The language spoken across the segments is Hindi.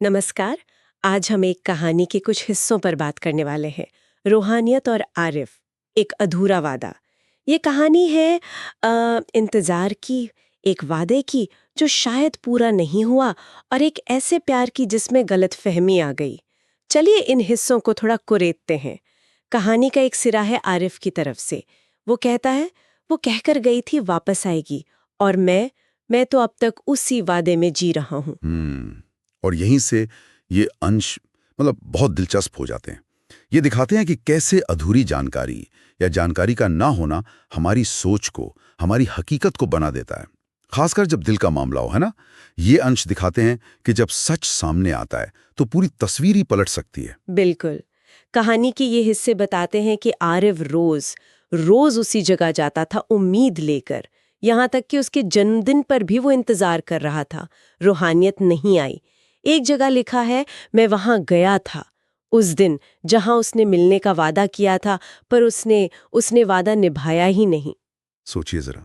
नमस्कार। आज हम एक कहानी के कुछ हिस्सों पर बात करने वाले हैं। रूहानियत और आरिफ, एक अधूरा वादा। ये कहानी है इंतजार की, एक वादे की जो शायद पूरा नहीं हुआ, और एक ऐसे प्यार की जिसमें गलतफहमी आ गई। चलिए इन हिस्सों को थोड़ा कुरेदते हैं। कहानी का एक सिरा है आरिफ की तरफ से। वो कहता है, वो कहकर गई थी वापस आएगी, और मैं तो अब तक उसी वादे में जी रहा हूँ। और यहीं से ये अंश बहुत दिलचस्प हो जाते हैं। ये दिखाते हैं कि कैसे अधूरी जानकारी या जानकारी का ना होना हमारी सोच को, हमारी हकीकत को बना देता है, खासकर जब दिल का मामला हो, है ना। ये अंश दिखाते हैं कि जब सच सामने आता है तो पूरी तस्वीर ही पलट सकती है। बिल्कुल। कहानी के ये हिस्से बताते हैं कि आरिफ रोज रोज उसी जगह जाता था उम्मीद लेकर, यहाँ तक कि उसके जन्मदिन पर भी वो इंतजार कर रहा था। रूहानियत नहीं आई। एक जगह लिखा है, मैं वहां गया था उस दिन जहां उसने मिलने का वादा किया था, पर उसने वादा निभाया ही नहीं। सोचिए जरा।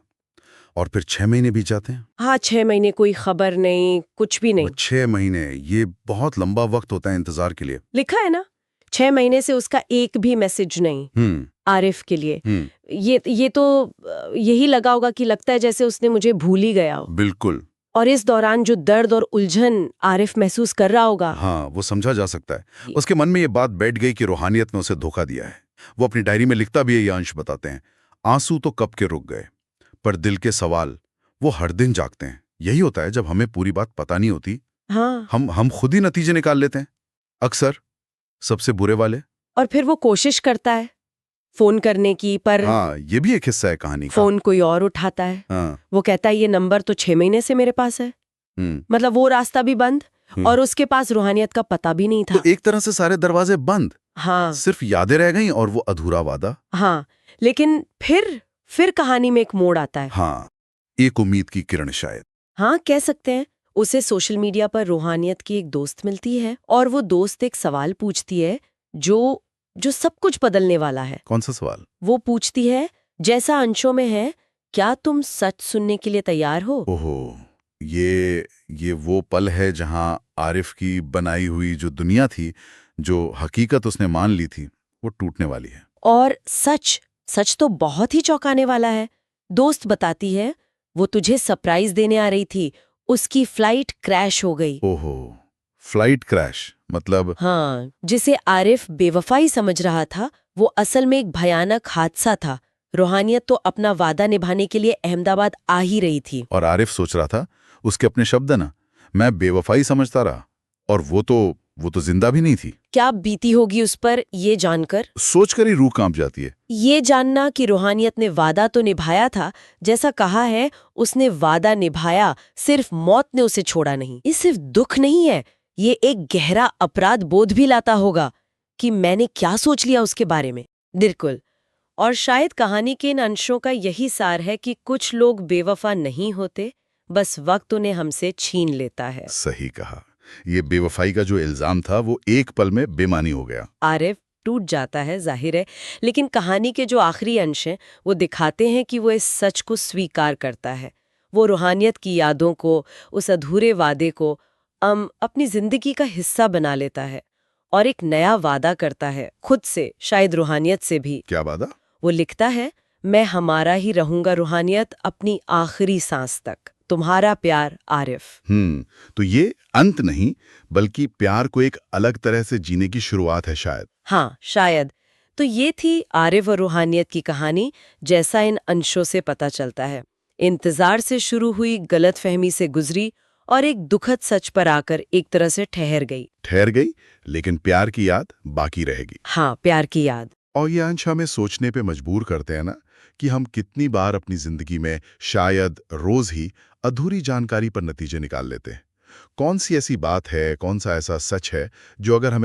और फिर 6 महीने बीत जाते हैं। हाँ, 6 महीने कोई खबर नहीं, कुछ भी नहीं। 6 महीने ये बहुत लंबा वक्त होता है इंतजार के लिए। लिखा है ना, 6 महीने से उसका एक भी मैसेज नहीं आरिफ के लिए। ये तो यही लगा होगा कि लगता है जैसे उसने मुझे भूल ही गया हो। बिल्कुल। और इस दौरान जो दर्द और उलझन आरिफ महसूस कर रहा होगा। हाँ, वो समझा जा सकता है। उसके मन में ये बात बैठ गई कि रूहानियत ने उसे धोखा दिया है। वो अपनी डायरी में लिखता भी है, ये अंश बताते हैं, आंसू तो कब के रुक गए, पर दिल के सवाल वो हर दिन जागते हैं। यही होता है जब हमें पूरी बात पता नहीं होती। हाँ। हम खुद ही नतीजे निकाल लेते हैं, अक्सर सबसे बुरे वाले। और फिर वो कोशिश करता है फोन करने की, पर हाँ, ये भी एक हिस्सा है कहानी का। फोन कोई और उठाता है। हाँ। वो कहता है, ये नंबर तो 6 महीने से मेरे पास है। मतलब वो रास्ता भी बंद, और उसके पास रूहानियत का पता भी नहीं था। तो एक तरह से सारे दरवाजे बंद। हाँ। सिर्फ यादें रह गईं और वो अधूरा वादा। हाँ, लेकिन फिर कहानी में एक मोड़ आता है। हाँ, एक उम्मीद की किरण शायद। हाँ, कह सकते हैं। उसे सोशल मीडिया पर रूहानियत की एक दोस्त मिलती है, और वो दोस्त एक सवाल पूछती है जो सब कुछ बदलने वाला है। कौन सा सवाल? वो पूछती है, जैसा अंशों में है, क्या तुम सच सुनने के लिए तैयार हो? ओहो, ये वो पल है जहां आरिफ की बनाई हुई जो दुनिया थी, जो हकीकत उसने मान ली थी, वो टूटने वाली है। और सच तो बहुत ही चौंकाने वाला है। दोस्त बताती है, वो तुझे सरप्राइज देने आ रही थी, उसकी फ्लाइट क्रैश हो गई। ओहो, फ्लाइट क्रैश मतलब? हाँ, जिसे आरिफ बेवफाई समझ रहा था, वो असल में एक भयानक हादसा था। रूहानियत तो अपना वादा निभाने के लिए अहमदाबाद आ ही रही थी। और आरिफ सोच रहा था, उसके अपने शब्द ना, मैं बेवफाई समझता रहा, और वो तो जिंदा भी नहीं थी। क्या बीती होगी उस पर, ये जानकर? सोचकर ही रूह कांप जाती है। ये जानना कि रूहानियत ने वादा तो निभाया था, जैसा कहा है, उसने वादा निभाया, सिर्फ मौत ने उसे छोड़ा नहीं। ये सिर्फ दुख नहीं है, ये एक गहरा अपराध बोध भी लाता होगा कि मैंने क्या सोच लिया उसके बारे में। बिल्कुल। और शायद कहानी के इन अंशों का यही सार है कि कुछ लोग बेवफा नहीं होते, बस वक्त उन्हें हमसे छीन लेता है। सही कहा। ये बेवफाई का जो इल्जाम था वो एक पल में बेमानी हो गया। आरिफ टूट जाता है, जाहिर है, लेकिन कहानी के जो आखिरी अंश हैं वो दिखाते हैं कि वो इस सच को स्वीकार करता है। वो रूहानियत की यादों को, उस अधूरे वादे को अपनी जिंदगी का हिस्सा बना लेता है, और एक नया वादा करता है, खुद से, शायद रूहानियत से भी। क्या वादा? वो लिखता है, मैं हमारा ही रहूंगा रूहानियत, अपनी आखिरी सांस तक, तुम्हारा प्यार आरिफ। तो ये अंत नहीं, बल्कि प्यार को एक अलग तरह से जीने की शुरुआत है शायद। हाँ, शायद। तो ये थी आरिफ और रूहानियत की कहानी, जैसा इन अंशों से पता चलता है। इंतजार से शुरू हुई, गलतफहमी से गुजरी, और एक दुखद सच पर आकर एक तरह से ठहर गई, लेकिन प्यार की याद बाकी रहेगी। हाँ, प्यार की याद। और ये अंश हमें सोचने पे मजबूर करते हैं ना, कि हम कितनी बार अपनी जिंदगी में शायद रोज ही अधूरी जानकारी पर नतीजे निकाल लेते हैं। कौन सी ऐसी बात है, कौन सा ऐसा सच है जो अगर हमें